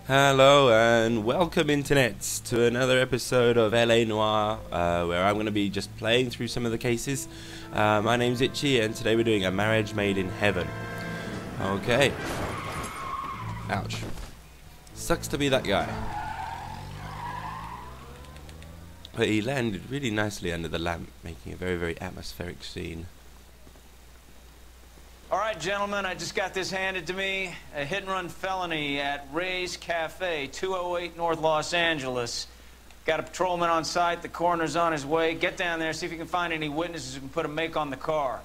Hello and welcome internets to another episode of LA Noire, where I'm going to be just playing through some of the cases. My name's Itchy and today we're doing A Marriage Made in Heaven. Okay. Ouch. Sucks to be that guy. But he landed really nicely under the lamp, making a very, very atmospheric scene. All right, gentlemen, I just got this handed to me. A hit-and-run felony at Ray's Cafe, 208 North Los Angeles. Got a patrolman on site. The coroner's on his way. Get down there, see if you can find any witnesses who can put a make on the car.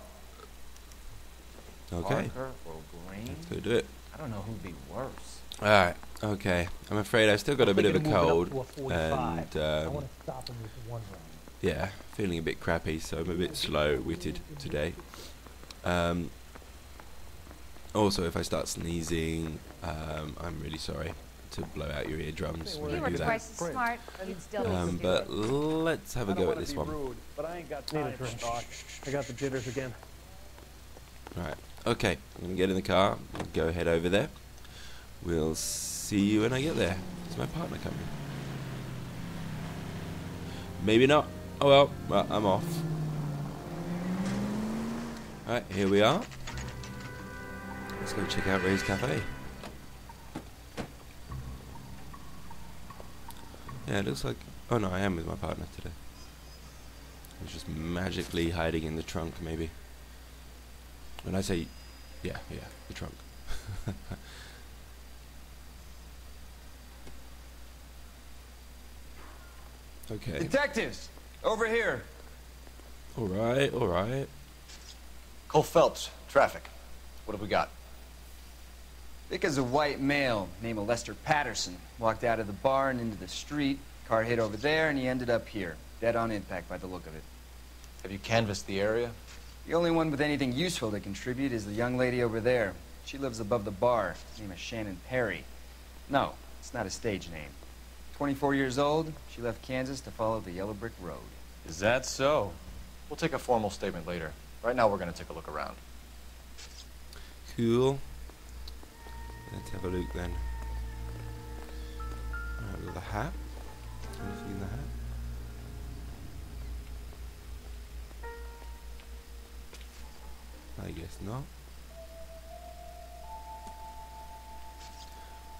Okay. Parker or Green? Let's go do it. I don't know who'd be worse. Alright, okay. I'm afraid I've still got a bit of a cold. And, yeah, feeling a bit crappy, so I'm a bit slow-witted today. Also, if I start sneezing, I'm really sorry to blow out your eardrums when I do that. Twice as smart, you'd still But let's have a go at this one. Rude, but I ain't got time to talk. I got the jitters again. Right, okay. I'm going to get in the car, go head over there. We'll see you when I get there. Is my partner coming? Maybe not. Oh well, I'm off. Alright, here we are. Let's go check out Ray's Cafe. Yeah, it looks like... Oh no, I am with my partner today. I was just magically hiding in the trunk, maybe. When I say... Yeah, the trunk. Okay. Detectives, over here. Alright. Cole Phelps, traffic. What have we got? Vic is a white male named Lester Patterson. Walked out of the bar and into the street. Car hit over there and he ended up here. Dead on impact by the look of it. Have you canvassed the area? The only one with anything useful to contribute is the young lady over there. She lives above the bar. Her name is Shannon Perry. No, it's not a stage name. 24 years old, she left Kansas to follow the yellow brick road. Is that so? We'll take a formal statement later. Right now we're going to take a look around. Cool. Let's have a look then. Alright, with the hat. Anything in the hat? I guess not.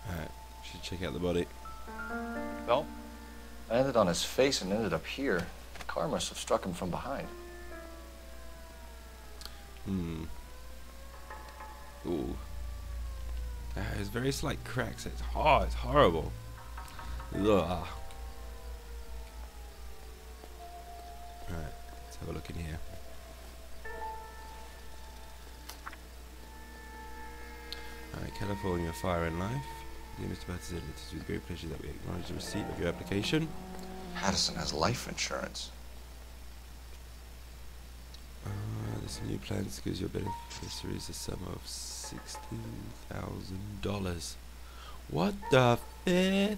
Alright, should check out the body. Well, I landed on his face and ended up here. The car must have struck him from behind. Ooh. There's very slight cracks. It's hard. It's horrible. Ugh. Alright, let's have a look in here. Alright, California Fire and Life. Dear Mr. Patterson, it is with great pleasure that we acknowledge the receipt of your application. Patterson has life insurance. This new plan gives your beneficiaries a sum of $16,000. What the fair?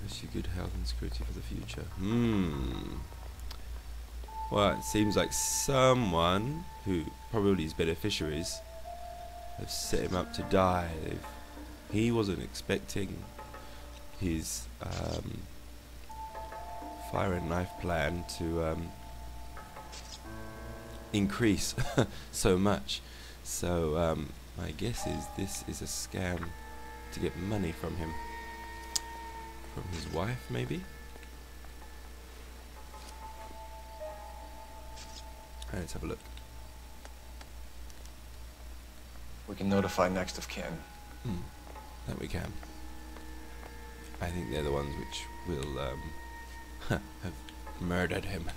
Wish you good health and security for the future. Well, it seems like someone who probably his beneficiaries have set him up to die. He wasn't expecting his fire and knife plan to increase so much. So my guess is this is a scam to get money from him. From his wife, maybe? Alright, let's have a look. We can notify next of kin. That we can. I think they're the ones which will have murdered him.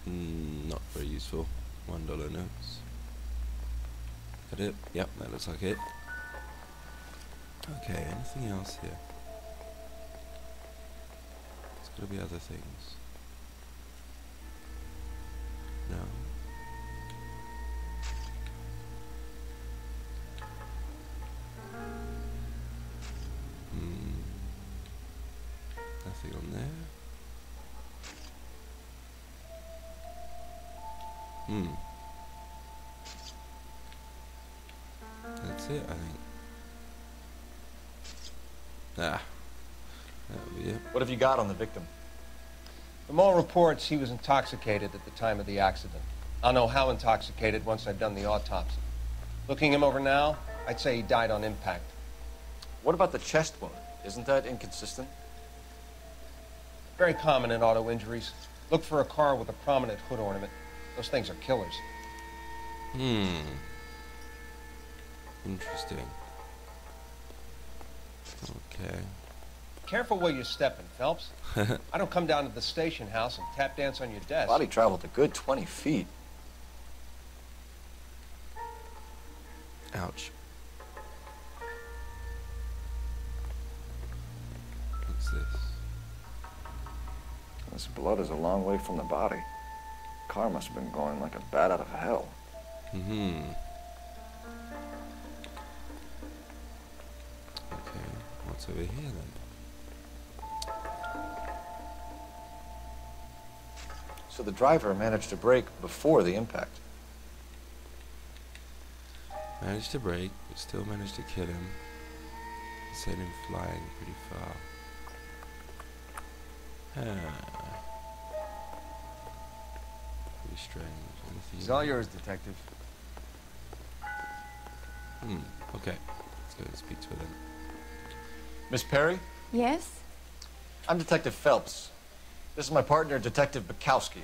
Not very useful. $1 notes. Is that it? Yep, that looks like it. Okay, anything else here? There's gotta be other things. No. Nothing on there. That's it, I think. Ah. That'll be it. What have you got on the victim? From all reports, he was intoxicated at the time of the accident. I'll know how intoxicated once I've done the autopsy. Looking him over now, I'd say he died on impact. What about the chest wound? Isn't that inconsistent? Very common in auto injuries. Look for a car with a prominent hood ornament. Those things are killers. Interesting. Okay. Careful where you're stepping, Phelps. I don't come down to the station house and tap dance on your desk. Body traveled a good 20 feet. Ouch. What's this? This blood is a long way from the body. Car must have been going like a bat out of hell. Okay, what's over here then? So the driver managed to brake before the impact. Managed to brake, but still managed to kill him. Sent him flying pretty far. Pretty strange. Anything It's all yours, Detective. Okay. Let's go and speak to her then. Miss Perry? Yes? I'm Detective Phelps. This is my partner, Detective Bukowski.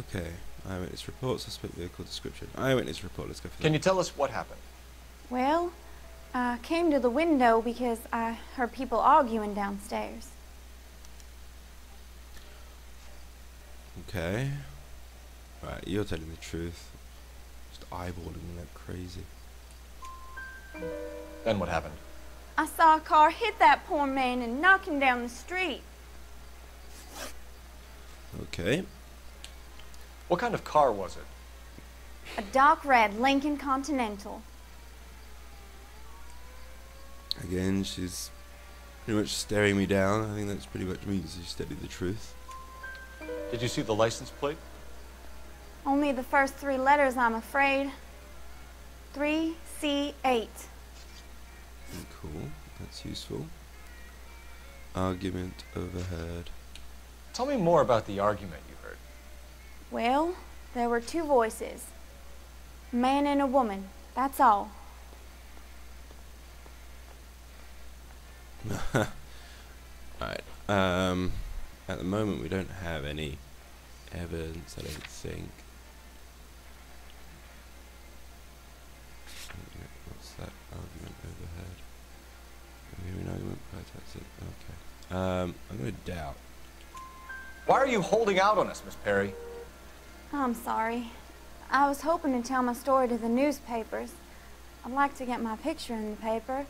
Okay. Eyewitness report, suspect vehicle description. Eyewitness report, let's go for that. Can you tell us what happened? Well, I came to the window because I heard people arguing downstairs. Okay. Right, you're telling the truth. Just eyeballing me like crazy. Then what happened? I saw a car hit that poor man and knock him down the street. Okay. What kind of car was it? A dark red Lincoln Continental. Again, she's pretty much staring me down. I think that's pretty much means she's telling the truth. Did you see the license plate? Only the first 3 letters, I'm afraid. 3C8. Cool, that's useful. Argument overheard. Tell me more about the argument you heard. Well, there were 2 voices. A man and a woman, that's all. Alright, at the moment we don't have any evidence, I don't think. What's that? Argument overheard. Hearing argument prior to accident. Okay. I'm gonna doubt. Why are you holding out on us, Miss Perry? I'm sorry. I was hoping to tell my story to the newspapers. I'd like to get my picture in the paper.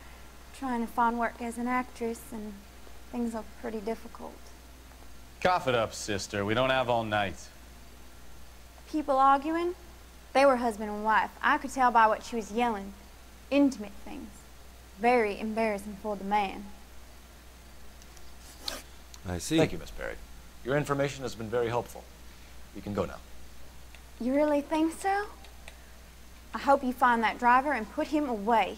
Trying to find work as an actress, and things look pretty difficult. Cough it up, sister. We don't have all night. People arguing? They were husband and wife. I could tell by what she was yelling. Intimate things. Very embarrassing for the man. I see. Thank you, Miss Perry. Your information has been very helpful. You can go now. You really think so? I hope you find that driver and put him away.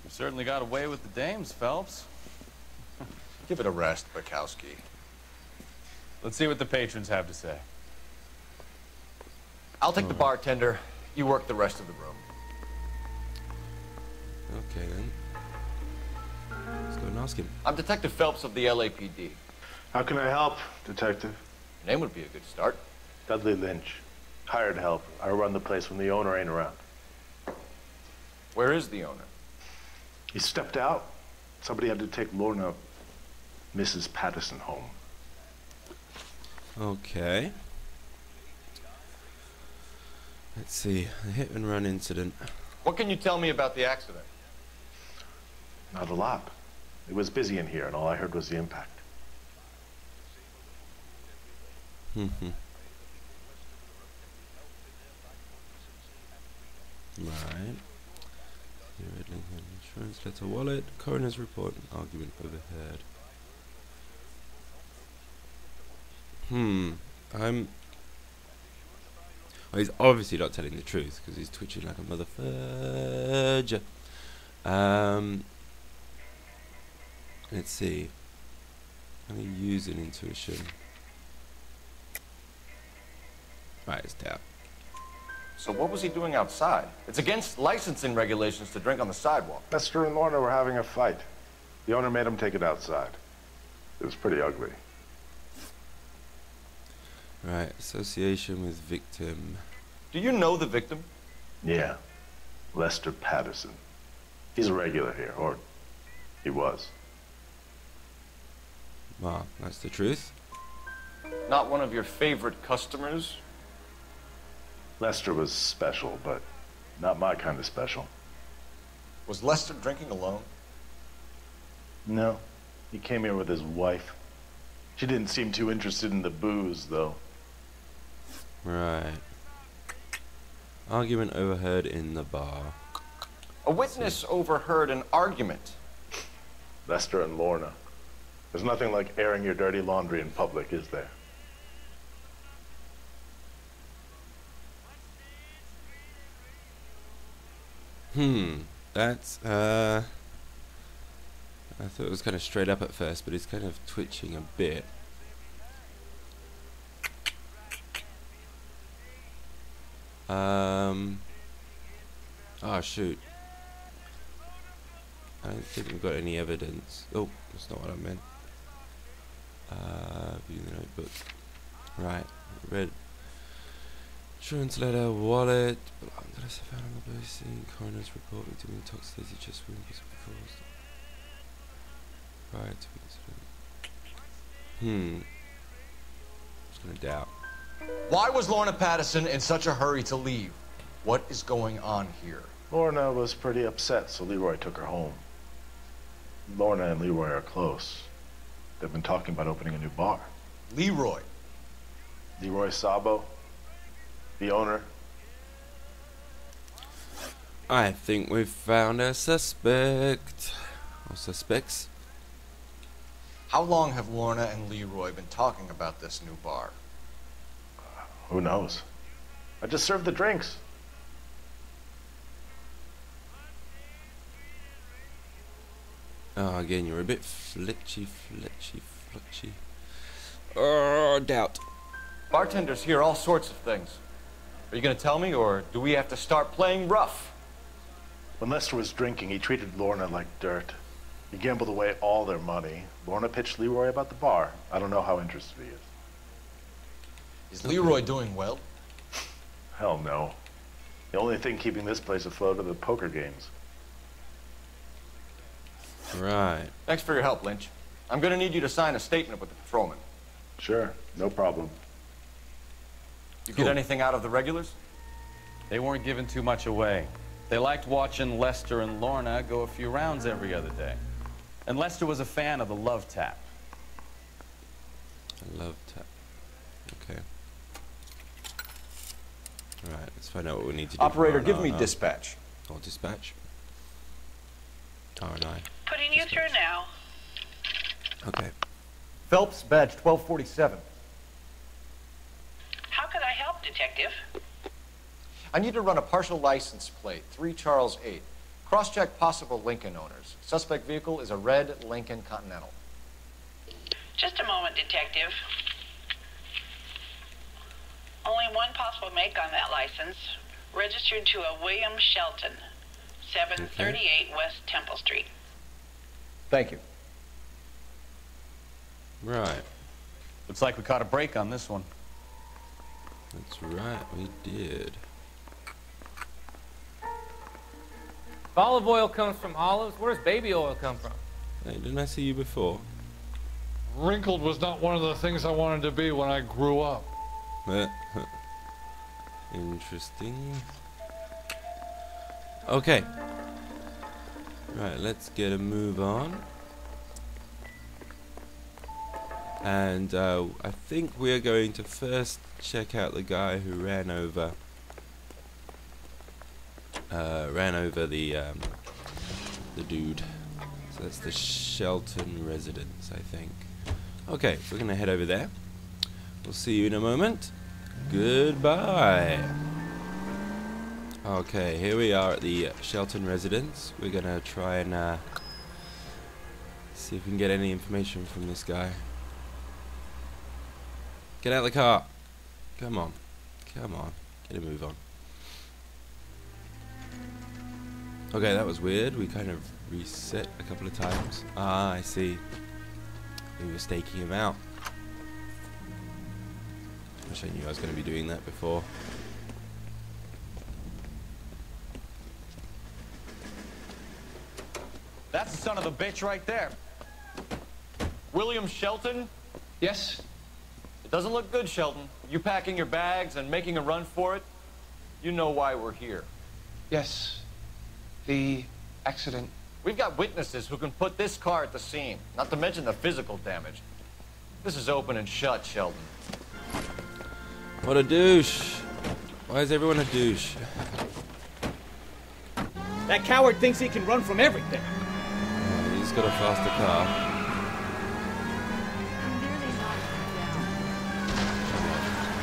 You certainly got away with the dames, Phelps. Give it a rest, Bukowski. Let's see what the patrons have to say. I'll take the bartender. You work the rest of the room. Okay then. Let's go and ask him. I'm Detective Phelps of the LAPD. How can I help, Detective? Your name would be a good start. Dudley Lynch. Hired help. I run the place when the owner ain't around. Where is the owner? He stepped out. Somebody had to take Lorna, Mrs. Patterson, home. Okay. Let's see. A hit and run incident. What can you tell me about the accident? Not a lot. It was busy in here, and all I heard was the impact. Right. Insurance letter wallet. Coroner's report. Argument overheard. Well, he's obviously not telling the truth because he's twitching like a motherfudger. Let's see. Let me use an intuition. Right, it's down. So what was he doing outside? It's against licensing regulations to drink on the sidewalk. Lester and Lorna were having a fight. The owner made him take it outside. It was pretty ugly. Right, association with victim. Do you know the victim? Yeah. Lester Patterson. He's a regular here, or he was. Well, that's the truth. Not one of your favorite customers? Lester was special, but not my kind of special. Was Lester drinking alone? No. He came here with his wife. She didn't seem too interested in the booze, though. Right. Argument overheard in the bar. A witness overheard an argument. Lester and Lorna. There's nothing like airing your dirty laundry in public, is there? That's, I thought it was kind of straight up at first, but it's kind of twitching a bit. Oh shoot. I don't think we've got any evidence. Oh, that's not what I meant. View the notebook. Right, read. Insurance letter, wallet. Unless I found on the police scene, coroner's report, victim intoxicated chest wound was caused. Right to incident. Just gonna doubt. Why was Lorna Patterson in such a hurry to leave? What is going on here? Lorna was pretty upset, so Leroy took her home. Lorna and Leroy are close. They've been talking about opening a new bar. Leroy? Leroy Sabo, the owner. I think we've found a suspect. Or suspects. How long have Lorna and Leroy been talking about this new bar? Who knows? I just served the drinks. Oh, again, you're a bit flitchy. Oh, doubt. Bartenders hear all sorts of things. Are you going to tell me, or do we have to start playing rough? When Lester was drinking, he treated Lorna like dirt. He gambled away all their money. Lorna pitched Leroy about the bar. I don't know how interested he is. Is Leroy doing well? Hell no. The only thing keeping this place afloat are the poker games. Right. Thanks for your help, Lynch. I'm going to need you to sign a statement with the patrolman. Sure, no problem. You get anything out of the regulars? They weren't giving too much away. They liked watching Lester and Lorna go a few rounds every other day. And Lester was a fan of the love tap. Love tap. Okay. Right, let's find out what we need to do. Operator, give me dispatch. Or dispatch. R&I. Putting you through now. Okay. Phelps, badge 1247. How could I help, Detective? I need to run a partial license plate, 3 Charles 8. Cross-check possible Lincoln owners. Suspect vehicle is a red Lincoln Continental. Just a moment, Detective. Only one possible make on that license. Registered to a William Shelton, 738 West Temple Street. Thank you. Right. Looks like we caught a break on this one. That's right, we did. If olive oil comes from olives, where does baby oil come from? Hey, didn't I see you before? Wrinkled was not one of the things I wanted to be when I grew up. Interesting. Okay. Right, let's get a move on. And I think we're going to first check out the guy who ran over the dude. So that's the Shelton residence, I think. Okay, so we're gonna head over there. We'll see you in a moment. Goodbye. Okay, here we are at the Shelton residence. We're gonna try and see if we can get any information from this guy. Get out of the car. Come on. Come on. Get a move on. Okay, that was weird. We kind of reset a couple of times. Ah, I see. We were staking him out. Wish I knew I was going to be doing that before. That's the son of a bitch right there. William Shelton? Yes? It doesn't look good, Shelton. You packing your bags and making a run for it? You know why we're here. Yes. The accident. We've got witnesses who can put this car at the scene, not to mention the physical damage. This is open and shut, Sheldon. What a douche. Why is everyone a douche? That coward thinks he can run from everything. Yeah, he's got a faster car.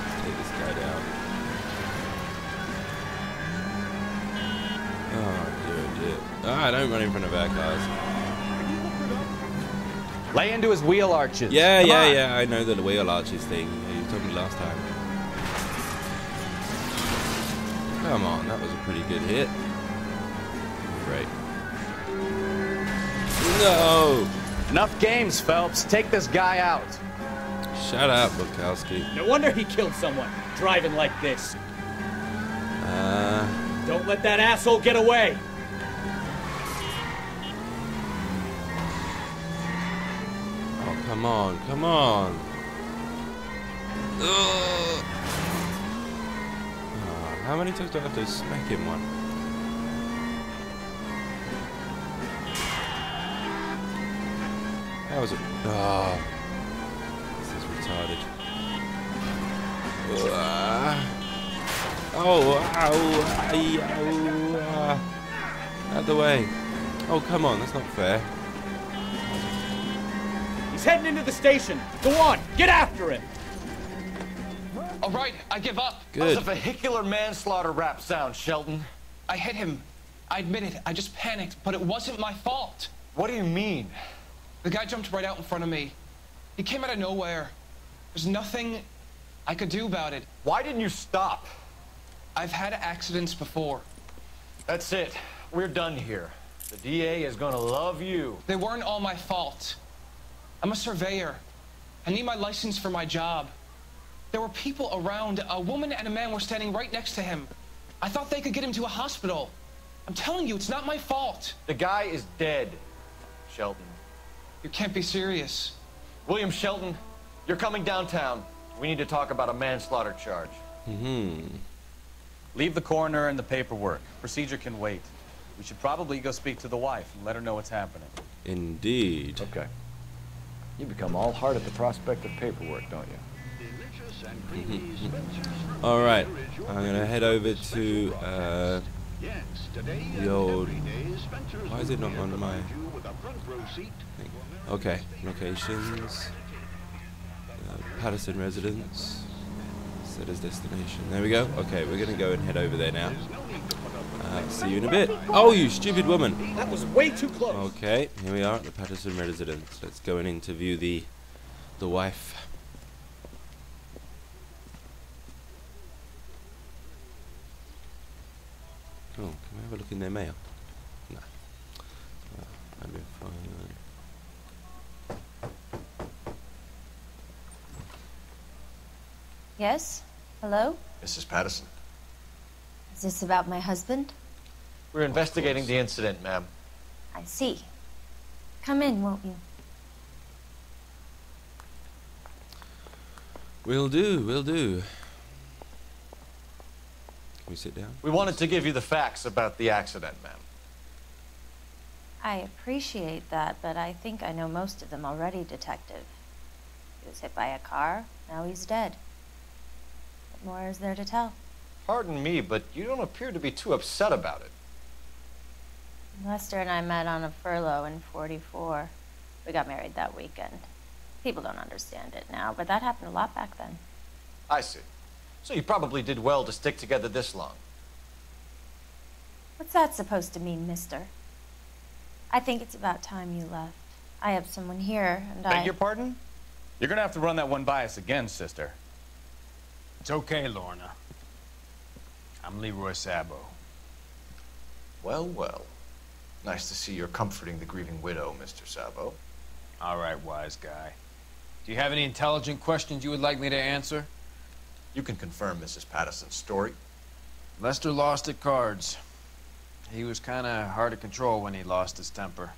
Let's take this guy down. Oh, dear. Ah, don't run in front of our cars. Lay into his wheel arches. Yeah, Come on. yeah, I know the wheel arches thing. You told me last time. Come on, that was a pretty good hit. Great. No! Enough games, Phelps. Take this guy out. Shut up, Bukowski. No wonder he killed someone, driving like this. Don't let that asshole get away. Oh, come on, come on. Ugh. Oh, how many times do I have to smack him one? That was a... Oh. This is retarded. Oh, ow, ow, out of the way. Oh, come on, that's not fair. He's heading into the station. Go on, get after him. All right, I give up. Good. How's a vehicular manslaughter rap sound, Sheldon? I hit him. I admit it. I just panicked, but it wasn't my fault. What do you mean? The guy jumped right out in front of me. He came out of nowhere. There's nothing I could do about it. Why didn't you stop? I've had accidents before. That's it. We're done here. The DA is gonna love you. They weren't all my fault. I'm a surveyor. I need my license for my job. There were people around. A woman and a man were standing right next to him. I thought they could get him to a hospital. I'm telling you, it's not my fault. The guy is dead, Sheldon. You can't be serious. William Shelton, you're coming downtown. We need to talk about a manslaughter charge. Leave the coroner and the paperwork. Procedure can wait. We should probably go speak to the wife and let her know what's happening. Indeed. Okay. You become all heart at the prospect of paperwork, don't you? Alright, I'm gonna head over to the old... Why is it not on my thing? Okay, locations. Patterson residence. Set as destination. There we go. Okay, we're gonna go and head over there now. See you in a bit. Oh, you stupid woman! That was way too close. Okay, here we are at the Patterson residence. Let's go and interview the wife. Oh, can we have a look in their mail? No. I've been fine. Yes? Hello? Mrs. Patterson. Is this about my husband? We're investigating the incident, ma'am. I see. Come in, won't you? Will do, will do. Can we sit down? We wanted to give you the facts about the accident, ma'am. I appreciate that, but I think I know most of them already, Detective. He was hit by a car, now he's dead. What more is there to tell? Pardon me, but you don't appear to be too upset about it. Lester and I met on a furlough in '44. We got married that weekend. People don't understand it now, but that happened a lot back then. I see. So you probably did well to stick together this long. What's that supposed to mean, mister? I think it's about time you left. I have someone here, and Beg your pardon? You're gonna have to run that one by us again, sister. It's okay, Lorna. I'm Leroy Sabo. Well, well. Nice to see you're comforting the grieving widow, Mr. Sabo. All right, wise guy. Do you have any intelligent questions you would like me to answer? You can confirm Mrs. Patterson's story. Lester lost at cards. He was kind of hard to control when he lost his temper.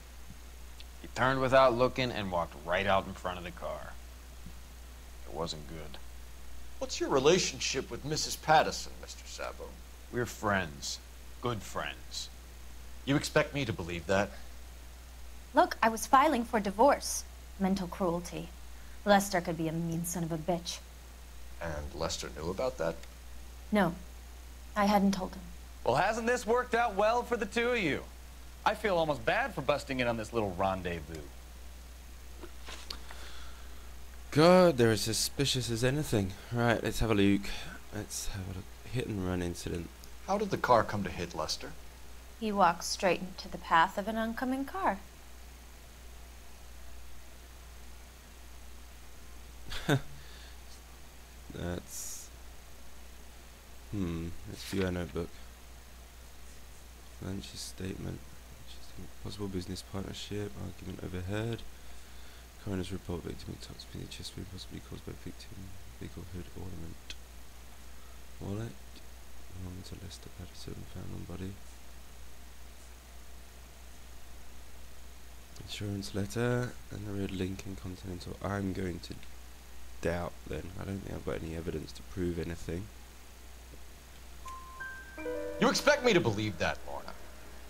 He turned without looking and walked right out in front of the car. It wasn't good. What's your relationship with Mrs. Patterson, Mr. Sabo? We're friends. Good friends. You expect me to believe that? Look, I was filing for divorce. Mental cruelty. Lester could be a mean son of a bitch. And Lester knew about that? No, I hadn't told him. Well, hasn't this worked out well for the two of you? I feel almost bad for busting in on this little rendezvous. God, they're as suspicious as anything. Right, let's have a look. Let's have a hit and run incident. How did the car come to hit Lester? He walked straight into the path of an oncoming car. That's... Let's view our notebook. Lunch's statement. Possible business partnership. Argument overheard. Coroner's report. Victim intoxicated in the chest wound possibly caused by victim. Legal hood ornament. Wallet. Belonging to Lester Patterson. Found on body. Insurance letter. And the red Lincoln Continental. I'm going to doubt then. I don't think I've got any evidence to prove anything. You expect me to believe that, Lorna?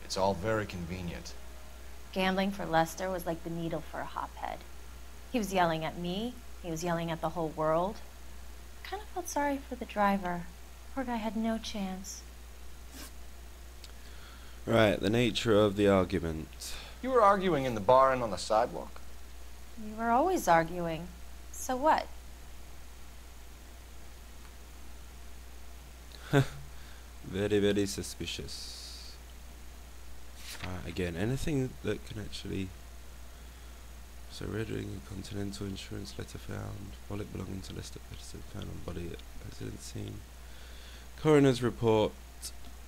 It's all very convenient. Gambling for Lester was like the needle for a hophead. He was yelling at me. He was yelling at the whole world. I kind of felt sorry for the driver. Poor guy had no chance. Right, the nature of the argument. You were arguing in the bar and on the sidewalk? We were always arguing. So what? Very, very suspicious. Again, anything that can actually... So, red ring, Continental insurance letter found. Wallet belonging to Lester Patterson found on body at accident scene. Coroner's report.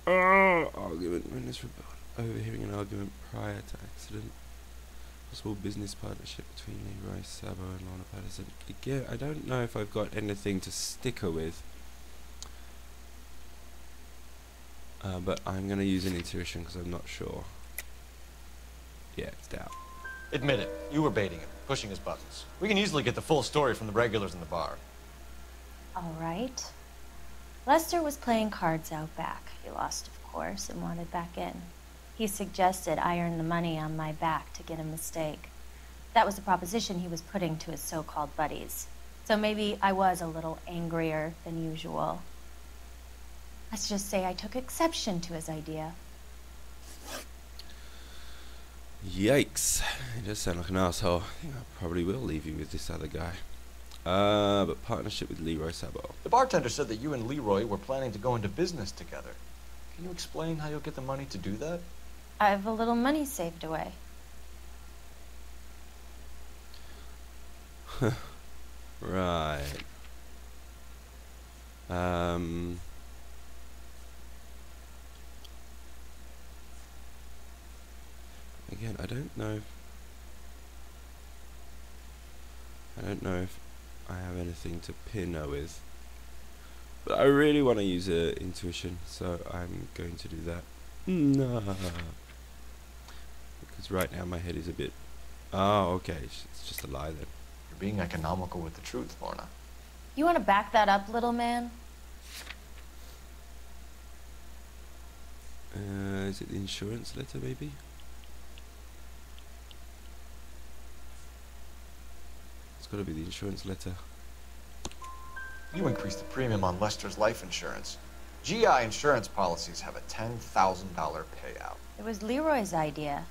Argument. Witness report. Overhearing an argument prior to accident. Possible business partnership between Leroy Sabo and Lorna Patterson. Again, I don't know if I've got anything to sticker with. But I'm going to use an intuition because I'm not sure. Yeah, it's doubt. Admit it. You were baiting him, pushing his buttons. We can easily get the full story from the regulars in the bar. All right. Lester was playing cards out back. He lost, of course, and wanted back in. He suggested I earn the money on my back to get a mistake. That was the proposition he was putting to his so-called buddies. So maybe I was a little angrier than usual. Let's just say I took exception to his idea. Yikes. He does sound like an asshole. I think I probably will leave you with this other guy. But partnership with Leroy Sabo. The bartender said that you and Leroy were planning to go into business together. Can you explain how you'll get the money to do that? I have a little money saved away. Right. Again, I don't know if I have anything to pin her with, but I really want to use intuition, so I'm going to do that. No, because right now my head is a bit. Oh, okay, it's just a lie then. You're being economical with the truth, Lorna. You want to back that up, little man? Is it the insurance letter, maybe? It's got to be the insurance letter. You increased the premium on Lester's life insurance. GI insurance policies have a $10,000 payout. It was Leroy's idea.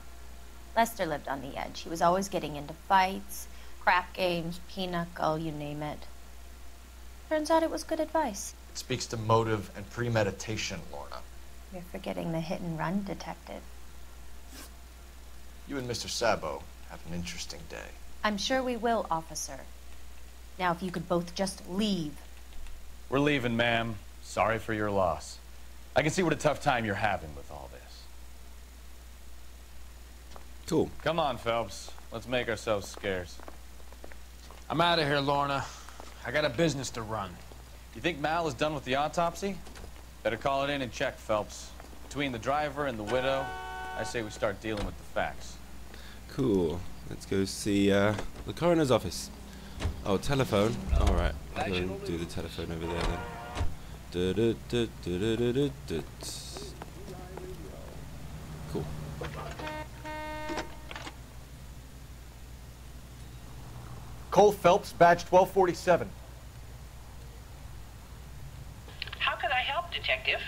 Lester lived on the edge. He was always getting into fights, crap games, pinochle, you name it. Turns out it was good advice. It speaks to motive and premeditation, Lorna. You're forgetting the hit and run detective. You and Mr. Sabo have an interesting day. I'm sure we will, officer. Now, if you could both just leave. We're leaving, ma'am. Sorry for your loss. I can see what a tough time you're having with all this. Cool. Come on, Phelps. Let's make ourselves scarce. I'm out of here, Lorna. I got a business to run. You think Mal is done with the autopsy? Better call it in and check, Phelps. Between the driver and the widow, I say we start dealing with the facts. Cool. Let's go see the coroner's office. Oh, telephone. All right. I'll go and do the telephone over there then. Cool. Cole Phelps, badge 1247. How could I help, Detective?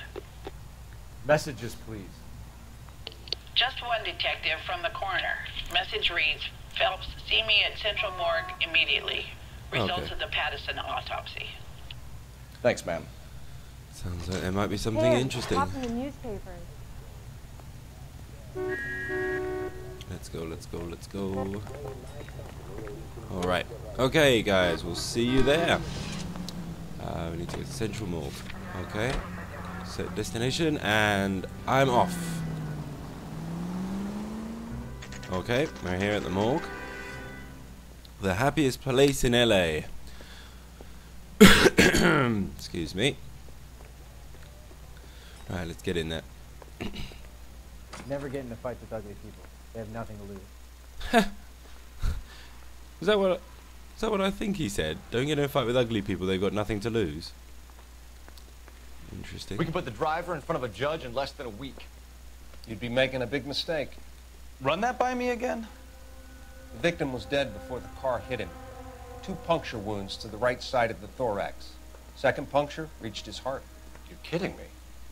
Messages, please. Just one detective from the coroner. Message reads, Phelps, see me at Central Morgue immediately. Results of the Patterson autopsy. Thanks, ma'am. Sounds like there might be something interesting. Pop in the newspapers. Let's go, let's go, let's go. Alright. Okay, guys, we'll see you there. We need to go to Central Morgue. Okay. Set destination, and I'm off. Okay, we're here at the morgue. The happiest place in LA. Excuse me. Alright, let's get in there. Never get into fights with ugly people. They have nothing to lose. Is that what I think he said? Don't get in a fight with ugly people, they've got nothing to lose. Interesting. We can put the driver in front of a judge in less than a week. You'd be making a big mistake. Run that by me again? The victim was dead before the car hit him. 2 puncture wounds to the right side of the thorax. Second puncture reached his heart. You're kidding me.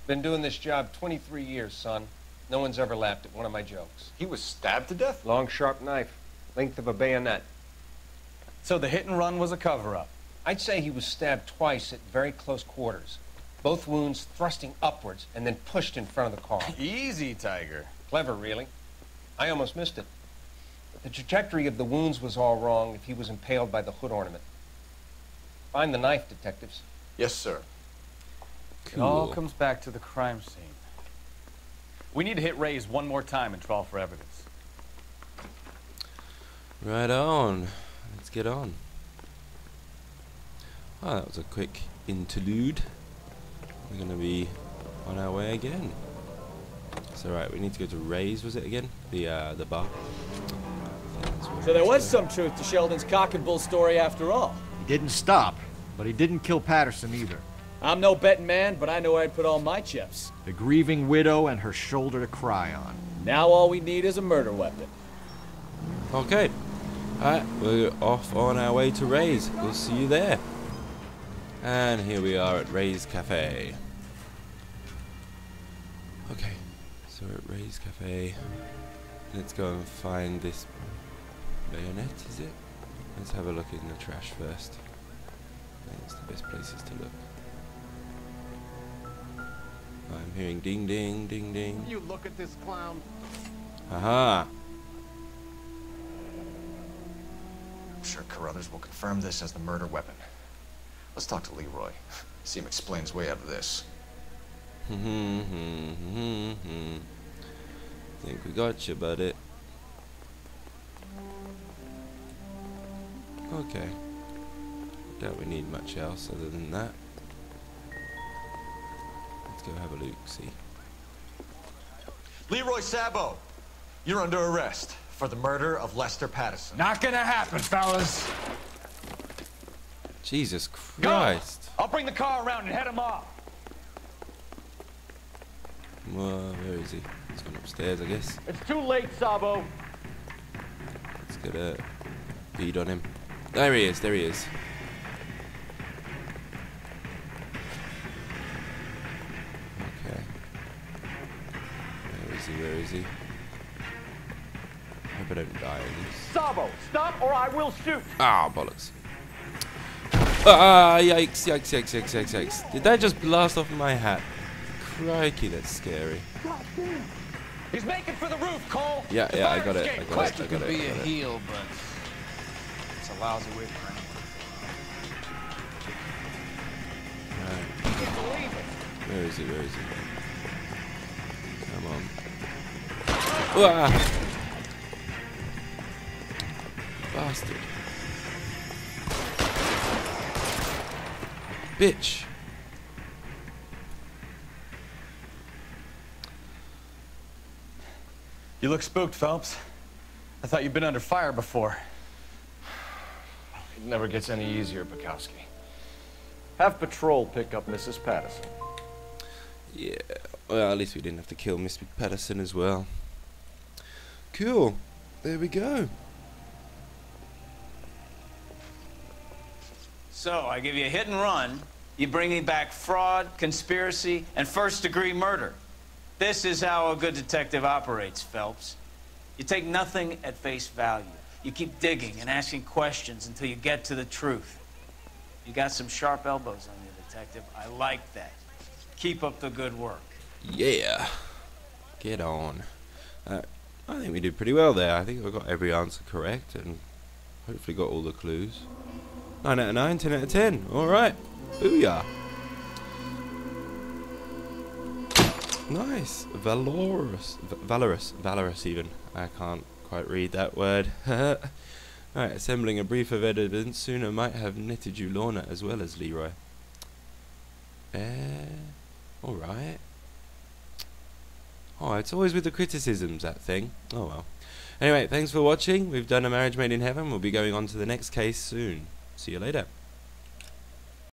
Been doing this job 23 years, son. No one's ever laughed at one of my jokes. He was stabbed to death? Long, sharp knife. Length of a bayonet. So the hit and run was a cover-up? I'd say he was stabbed twice at very close quarters. Both wounds thrusting upwards and then pushed in front of the car. Easy, Tiger. Clever, really. I almost missed it. But the trajectory of the wounds was all wrong if he was impaled by the hood ornament. Find the knife, detectives. Yes, sir. Cool. It all comes back to the crime scene. We need to hit Ray's one more time and trawl for evidence. Right on. Let's get on. Oh, that was a quick interlude. We're going to be on our way again. It's alright, we need to go to Ray's, was it again? The bar. So there was some truth to Sheldon's cock and bull story after all. He didn't stop, but he didn't kill Patterson either. I'm no betting man, but I know where I'd put all my chips. The grieving widow and her shoulder to cry on. Now all we need is a murder weapon. Okay. Alright, we're off on our way to Ray's. We'll see you there. And here we are at Ray's Cafe. Okay, so we're at Ray's Cafe. Let's go and find this bayonet, is it? Let's have a look in the trash first. I think it's the best places to look. I'm hearing ding ding ding ding. You look at this clown. Aha! I'm sure Carruthers will confirm this as the murder weapon. Let's talk to Leroy. See him explain his way out of this. Think we got you, buddy. Okay. Doubt we need much else other than that. Let's go have a look, see. Leroy Sabo, you're under arrest for the murder of Lester Patterson. Not gonna happen, fellas. Jesus Christ. Go. I'll bring the car around and head him off. Well, where is he? He's gone upstairs, I guess. It's too late, Sabo. Let's get a bead on him. There he is, there he is. Okay. Where is he, where is he? I hope I don't die in this. Sabo, stop or I will shoot. Ah, bollocks. Ah, yikes, yikes, yikes, yikes, yikes, yikes. Did that just blast off my hat? Crikey, that's scary. He's making for the roof, Cole. Yeah, yeah, I got it. I got it. I Lester got could it. be I a got it. heel, but it's a lousy way for anyone. Where is it? Where is it? Come on. Ah! Bastard. Bitch. You look spooked, Phelps. I thought you'd been under fire before. It never gets any easier, Bukowski. Have patrol pick up Mrs. Patterson. Yeah, well, at least we didn't have to kill Miss Patterson as well. Cool. There we go. So, I give you a hit and run. You bring me back fraud, conspiracy, and first-degree murder. This is how a good detective operates, Phelps. You take nothing at face value. You keep digging and asking questions until you get to the truth. You got some sharp elbows on you, detective. I like that. Keep up the good work. Yeah. Get on. I think we did pretty well there. I think I got every answer correct and hopefully got all the clues. 9 out of 9, 10 out of 10. Alright. Booyah. Nice. Valorous even. I can't quite read that word. Alright, assembling a brief of evidence sooner might have netted you Lorna as well as Leroy. Alright. Oh, it's always with the criticisms, that thing. Oh well. Anyway, thanks for watching. We've done A Marriage Made in Heaven. We'll be going on to the next case soon. See you later.